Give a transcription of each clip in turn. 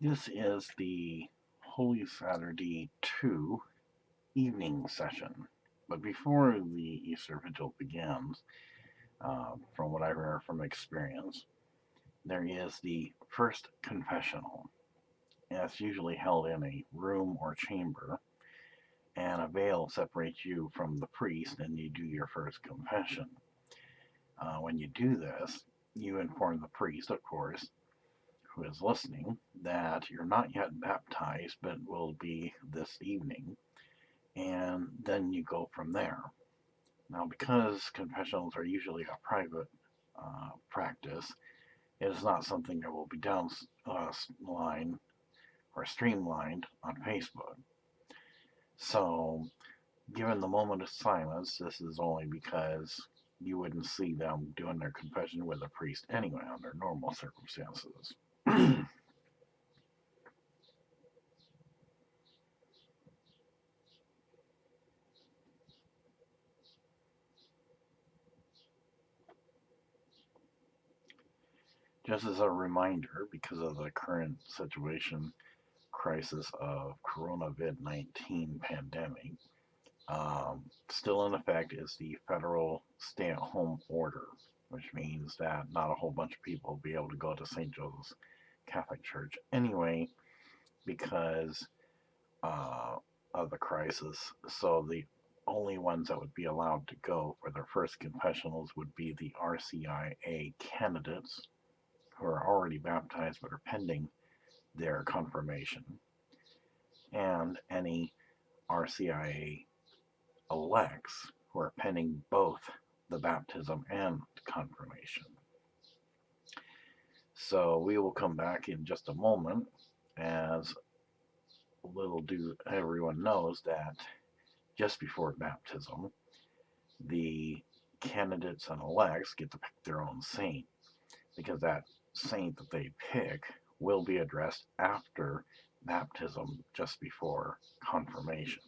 This is the Holy Saturday 2 evening session. But before the Easter Vigil begins, from what I heard from experience, there is the first confessional. And it's usually held in a room or chamber, and a veil separates you from the priest, and you do your first confession. When you do this, you inform the priest, of course, who is listening, that you're not yet baptized, but will be this evening, and then you go from there. Now, because confessionals are usually a private practice, it is not something that will be down line or streamlined on Facebook. So, given the moment of silence, this is only because you wouldn't see them doing their confession with a priest anyway under normal circumstances. Just as a reminder, because of the current situation, crisis of Coronavid19 pandemic, still in effect is the federal stay-at-home order, which means that not a whole bunch of people will be able to go to St. Joseph's Catholic Church anyway because uh, of the crisis. So the only ones that would be allowed to go for their first confessionals would be the RCIA candidates who are already baptized but are pending their confirmation, and any RCIA elects who are pending both the baptism and confirmation. So we will come back in just a moment, as little do everyone knows that just before baptism, the candidates and elects get to pick their own saint, because that saint that they pick will be addressed after baptism, just before confirmation.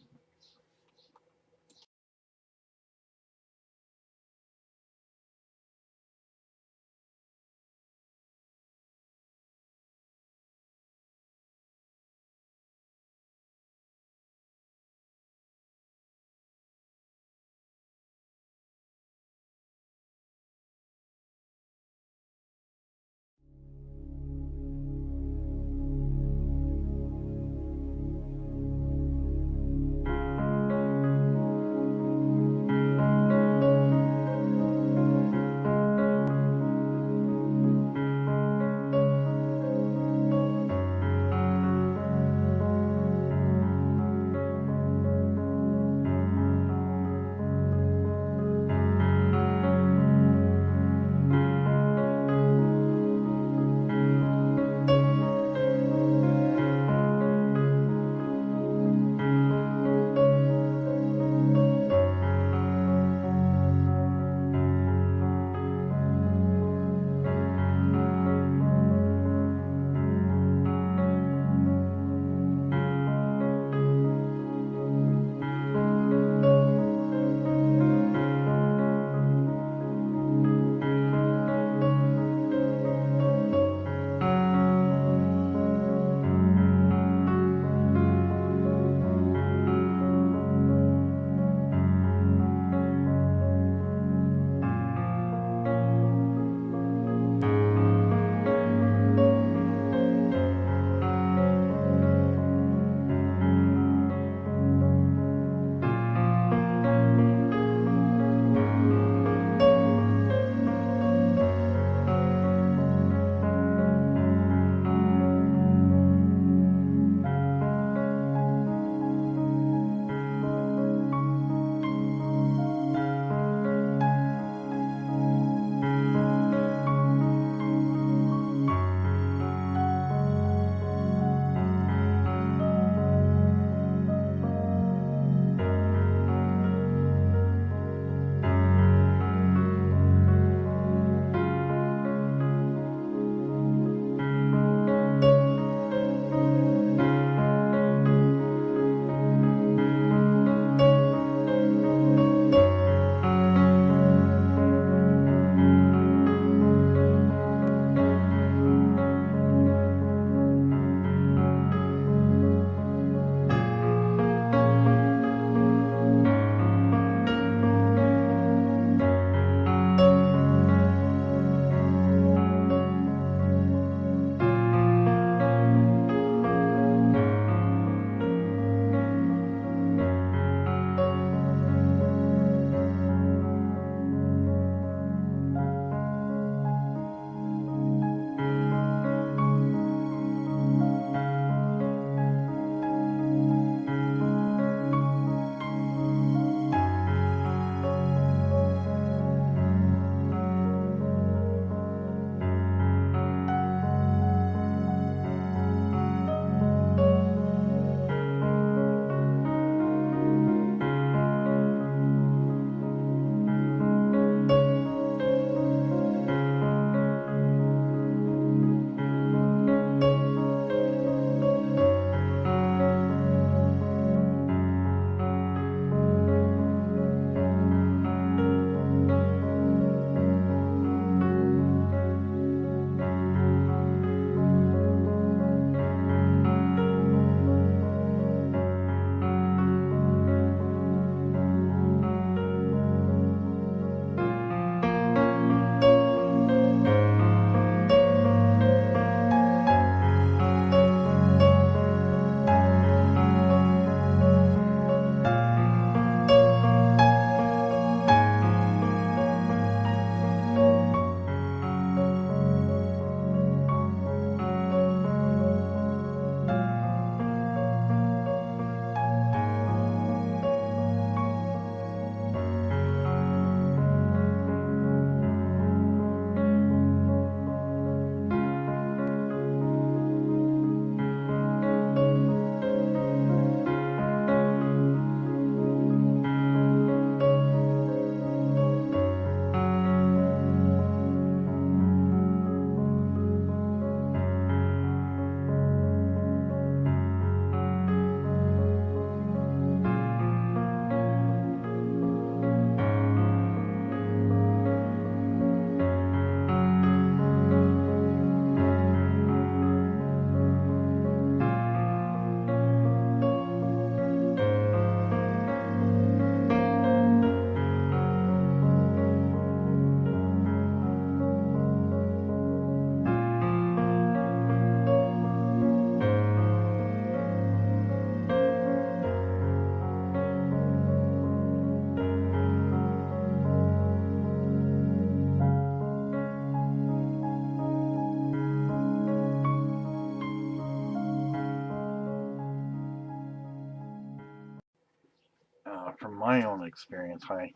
experience, I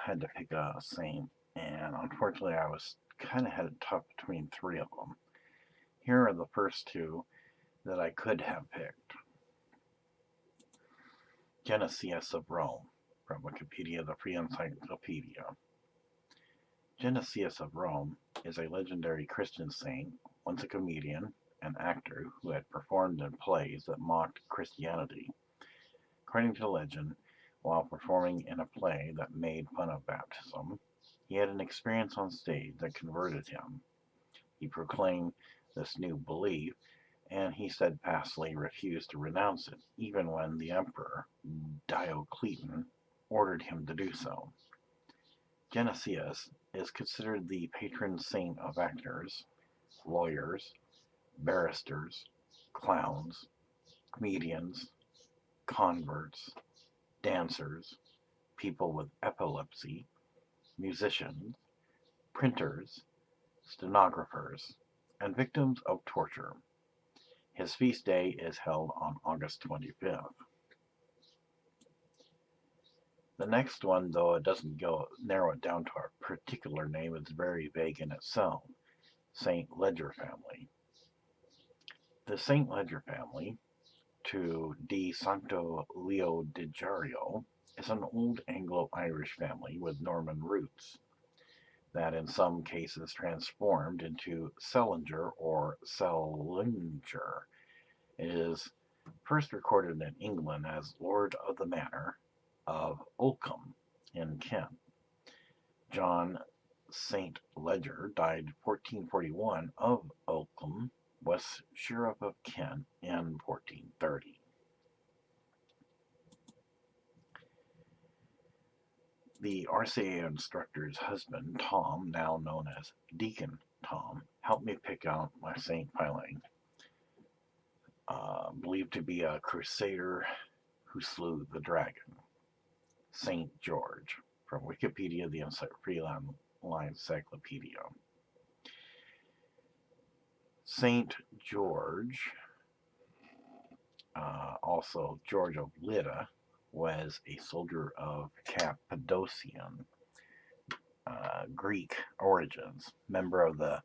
had to pick a saint, and unfortunately I was kind of had it tough between three of them. Here are the first two that I could have picked. Genesius of Rome, from Wikipedia, the Free Encyclopedia. Genesius of Rome is a legendary Christian saint, once a comedian and actor who had performed in plays that mocked Christianity. According to legend, while performing in a play that made fun of baptism, he had an experience on stage that converted him. He proclaimed this new belief, and he steadfastly refused to renounce it, even when the emperor, Diocletian, ordered him to do so. Genesius is considered the patron saint of actors, lawyers, barristers, clowns, comedians, converts, dancers, people with epilepsy, musicians, printers, stenographers, and victims of torture. His feast day is held on August 25th. The next one, though it doesn't narrow it down to a particular name, it's very vague in itself. Saint Ledger family. The Saint Ledger family, to Di Santo Leo di Giario, is an old Anglo-Irish family with Norman roots that in some cases transformed into Sellinger or Sellinger. It is first recorded in England as Lord of the Manor of Oakham in Kent. John St. Ledger died 1441 of Oakham, was Sheriff of Kent in 1430. The RCA instructor's husband, Tom, now known as Deacon Tom, helped me pick out my saint filing. Believed to be a crusader who slew the dragon. Saint George, from Wikipedia, the Free Encyclopedia. Saint George, also George of Lydda, was a soldier of Cappadocian Greek origins, member of the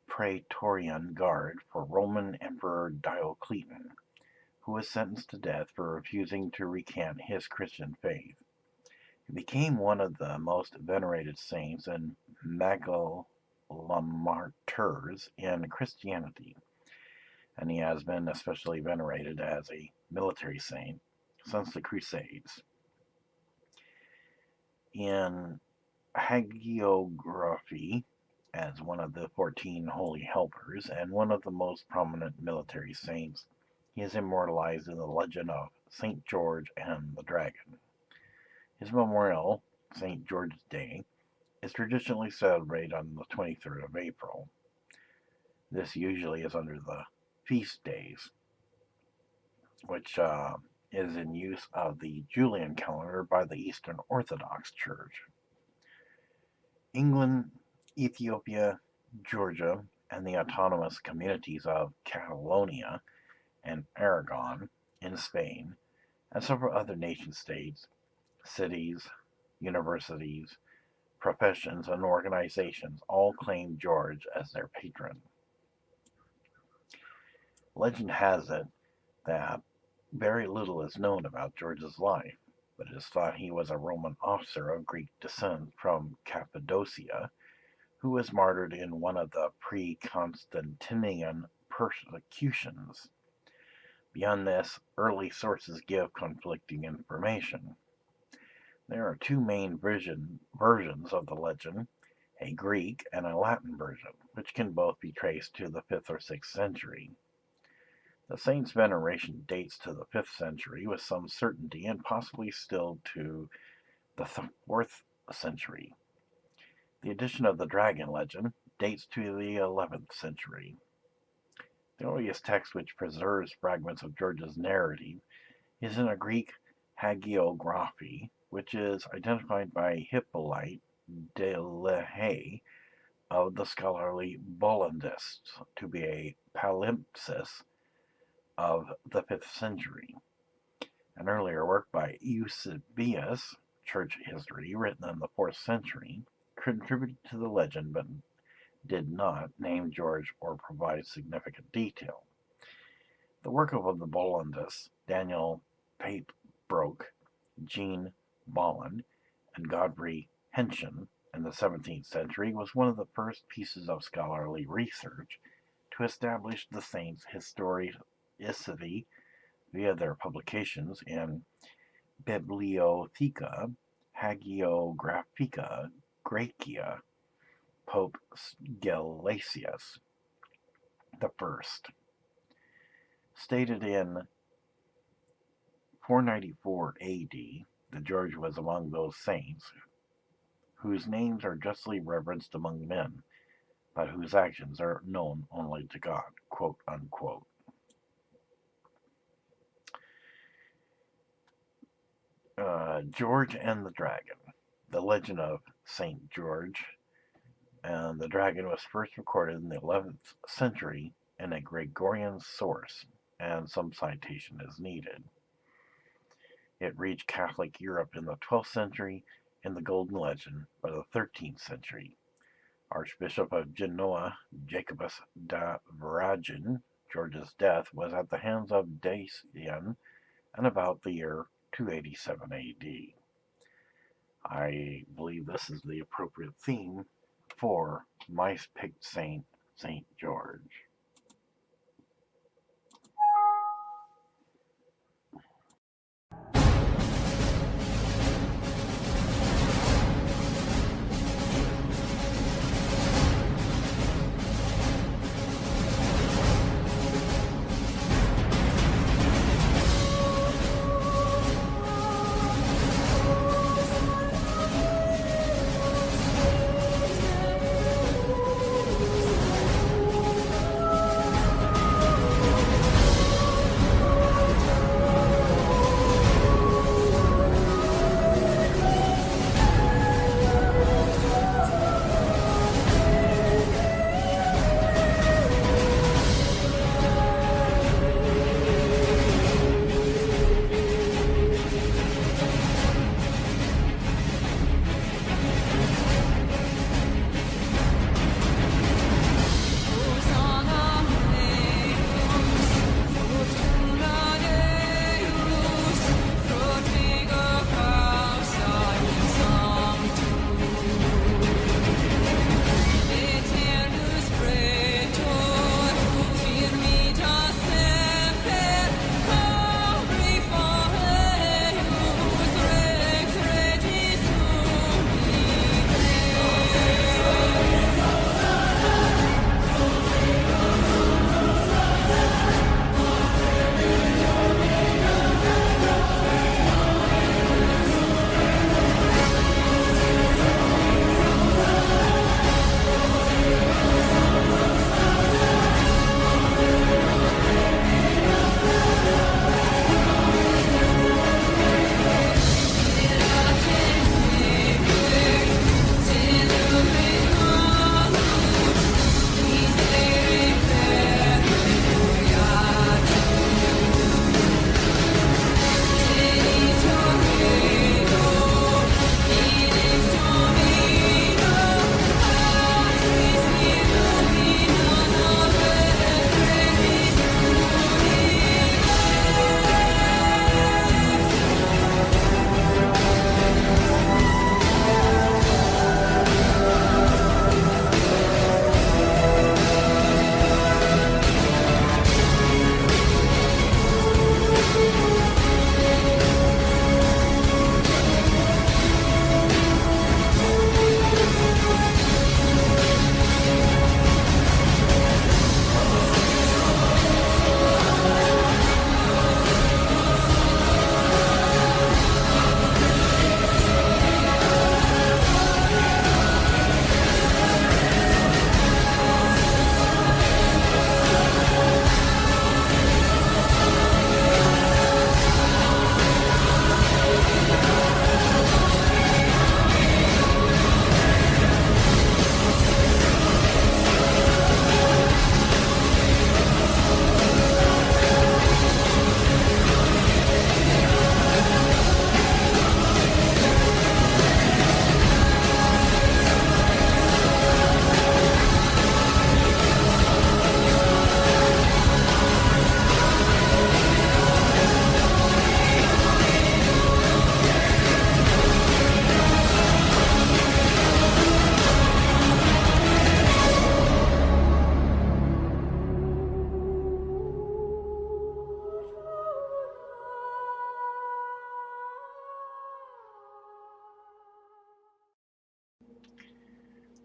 Praetorian Guard for Roman Emperor Diocletian, who was sentenced to death for refusing to recant his Christian faith. He became one of the most venerated saints and magalomartyrs in Christianity, and he has been especially venerated as a military saint since the Crusades. In hagiography, as one of the 14 holy helpers and one of the most prominent military saints, he is immortalized in the legend of St. George and the Dragon. His memorial, St. George's Day, is traditionally celebrated on the 23rd of April. This usually is under the feast days, which is in use of the Julian calendar by the Eastern Orthodox Church. England, Ethiopia, Georgia, and the autonomous communities of Catalonia and Aragon in Spain, and several other nation-states, cities, universities, professions, and organizations all claim George as their patron. Legend has it that very little is known about George's life, but it is thought he was a Roman officer of Greek descent from Cappadocia, who was martyred in one of the pre-Constantinian persecutions. Beyond this, early sources give conflicting information. There are two main versions of the legend, a Greek and a Latin version, which can both be traced to the 5th or 6th century. The saint's veneration dates to the 5th century with some certainty and possibly still to the 4th century. The addition of the dragon legend dates to the 11th century. The earliest text which preserves fragments of George's narrative is in a Greek hagiography, which is identified by Hippolyte de Lehay of the scholarly Bollandists to be a palimpsest of the 5th century. An earlier work by Eusebius church history, written in the 4th century, contributed to the legend but did not name George or provide significant detail. The work of the Bollandists, Daniel Papebroek, Jean Bolland, and Godfrey Henschen in the 17th century was one of the first pieces of scholarly research to establish the saint's historicity via their publications in Bibliotheca Hagiographica Graecia, Pope Gelasius I. Stated in 494 A.D., that George was among those saints whose names are justly reverenced among men, but whose actions are known only to God, quote unquote. George and the Dragon. The legend of Saint George and the Dragon was first recorded in the 11th century in a Gregorian source, and some citation is needed. It reached Catholic Europe in the 12th century in the Golden Legend by the 13th century. Archbishop of Genoa, Jacobus da Viragin, George's death was at the hands of Dacian and about the year 287 A.D. I believe this is the appropriate theme for my picked saint, St. George.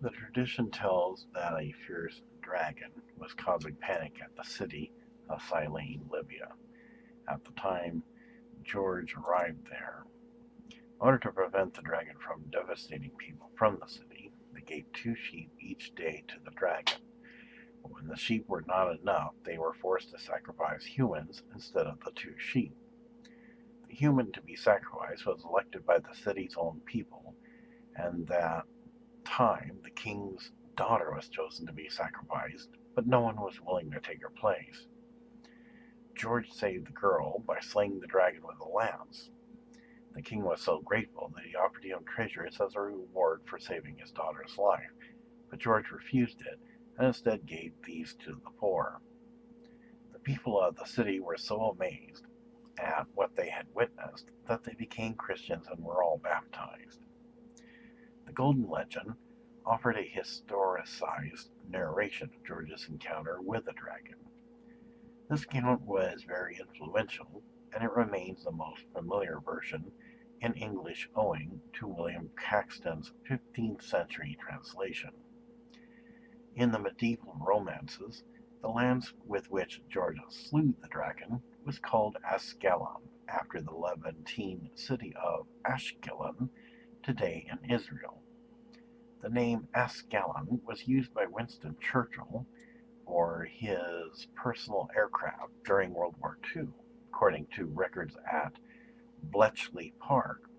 The tradition tells that a fierce dragon was causing panic at the city of Cyrene, Libya. At the time George arrived there, in order to prevent the dragon from devastating people from the city, they gave 2 sheep each day to the dragon. When the sheep were not enough, they were forced to sacrifice humans instead of the 2 sheep. The human to be sacrificed was elected by the city's own people, and that time the king's daughter was chosen to be sacrificed, but no one was willing to take her place. George saved the girl by slaying the dragon with a lance. The king was so grateful that he offered him treasures as a reward for saving his daughter's life, but George refused it and instead gave these to the poor. The people of the city were so amazed at what they had witnessed that they became Christians and were all baptized. The Golden Legend offered a historicized narration of George's encounter with the dragon. This account was very influential, and it remains the most familiar version in English owing to William Caxton's 15th century translation. In the medieval romances, the land with which George slew the dragon was called Ascalon, after the Levantine city of Ashkelon, today in Israel. The name Ascalon was used by Winston Churchill for his personal aircraft during World War II, according to records at Bletchley Park.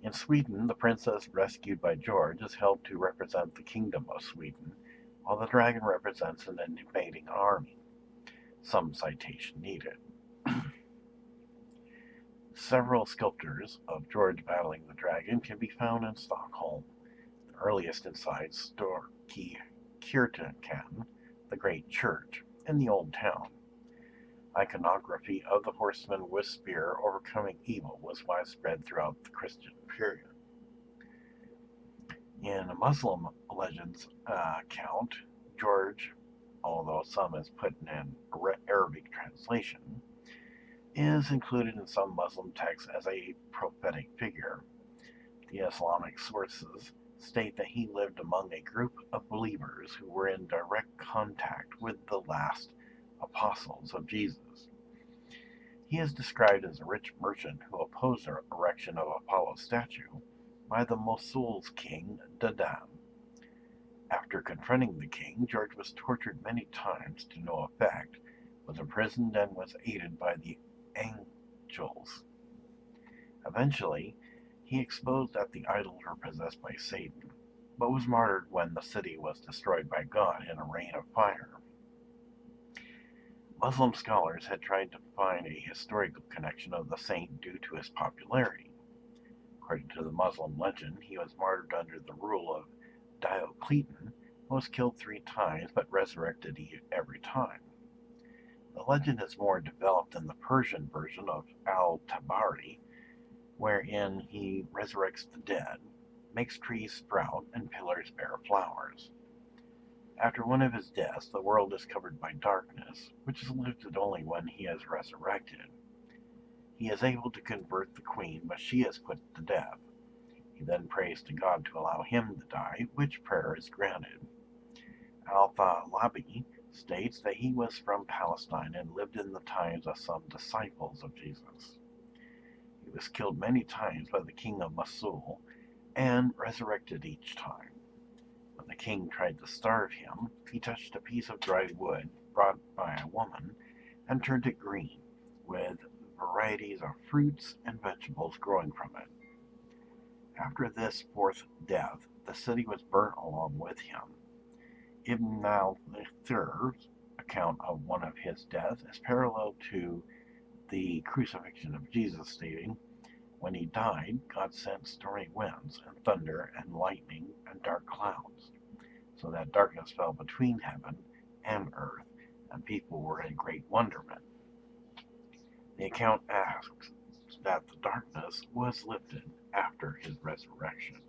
In Sweden, the princess rescued by George is held to represent the Kingdom of Sweden, while the dragon represents an invading army. Some citation needed. Several sculptures of George battling the dragon can be found in Stockholm. The earliest inside Storkyrkan, the great church, in the old town. Iconography of the horseman with spear overcoming evil was widespread throughout the Christian period. In a Muslim legends account, George, although some is put in an Arabic translation, is included in some Muslim texts as a prophetic figure. The Islamic sources state that he lived among a group of believers who were in direct contact with the last apostles of Jesus. He is described as a rich merchant who opposed the erection of Apollo's statue by the Mosul's king Dadan. After confronting the king, George was tortured many times to no effect, was imprisoned, and was aided by the angels. Eventually, he exposed that the idols were possessed by Satan, but was martyred when the city was destroyed by God in a rain of fire. Muslim scholars had tried to find a historical connection of the saint due to his popularity. According to the Muslim legend, he was martyred under the rule of Diocletian, was killed 3 times but resurrected every time. The legend is more developed in the Persian version of al-Tabari, wherein he resurrects the dead, makes trees sprout, and pillars bear flowers. After one of his deaths, the world is covered by darkness, which is lifted only when he is resurrected. He is able to convert the queen, but she is put to death. He then prays to God to allow him to die, which prayer is granted. Al-Thalabi states that he was from Palestine and lived in the times of some disciples of Jesus. He was killed many times by the king of Mosul and resurrected each time. When the king tried to starve him, he touched a piece of dry wood brought by a woman and turned it green, with varieties of fruits and vegetables growing from it. After this 4th death, the city was burnt along with him. Ibn al-Thir's account of one of his deaths is parallel to the crucifixion of Jesus, stating, "When he died, God sent stormy winds and thunder and lightning and dark clouds, so that darkness fell between heaven and earth, and people were in great wonderment." The account asks that the darkness was lifted after his resurrection.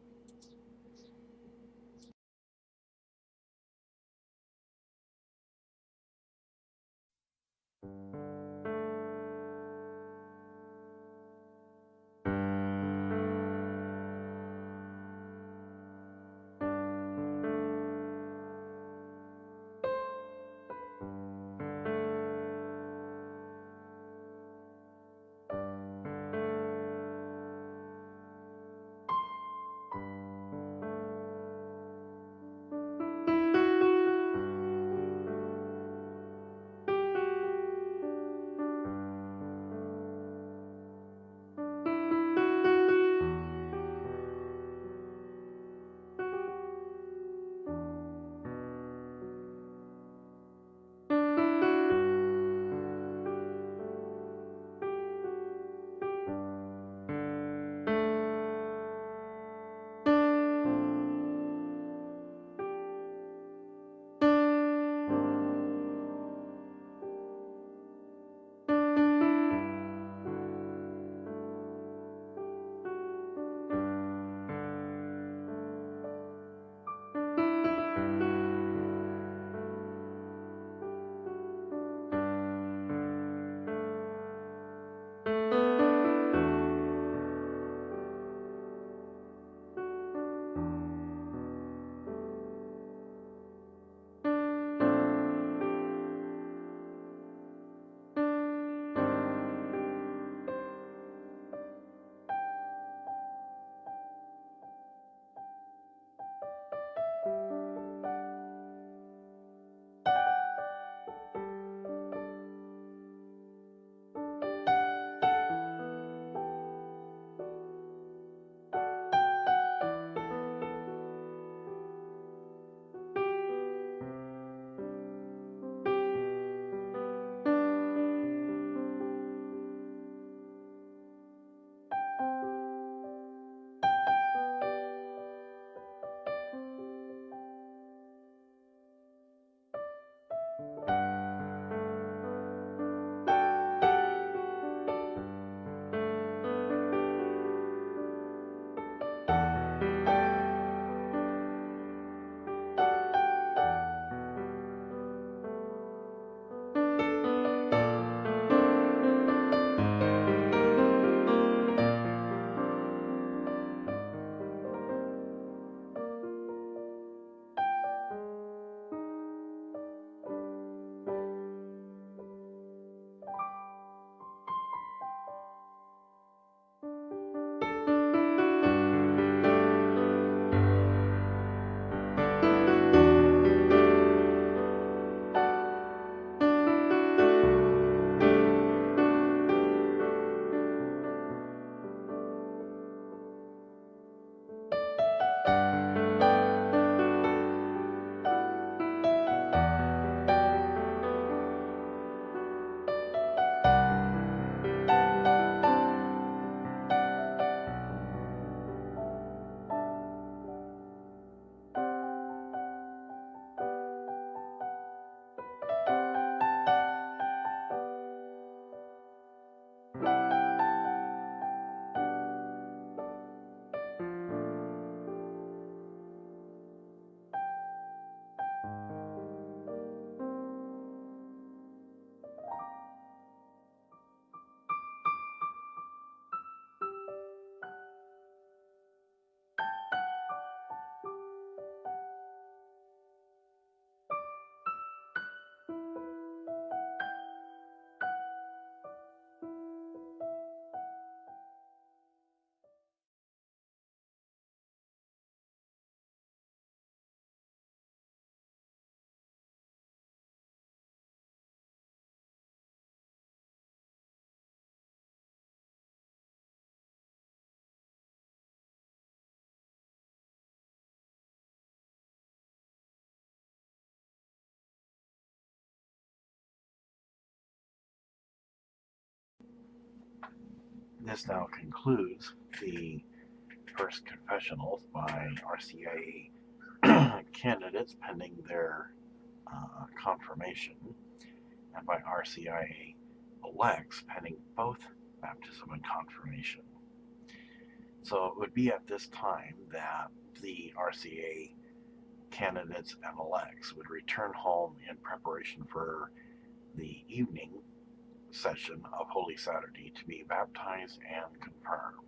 This now concludes the first confessionals by RCIA candidates pending their confirmation, and by RCIA elects pending both baptism and confirmation. So it would be at this time that the RCA candidates and elects would return home in preparation for the evening session of Holy Saturday to be baptized and confirmed.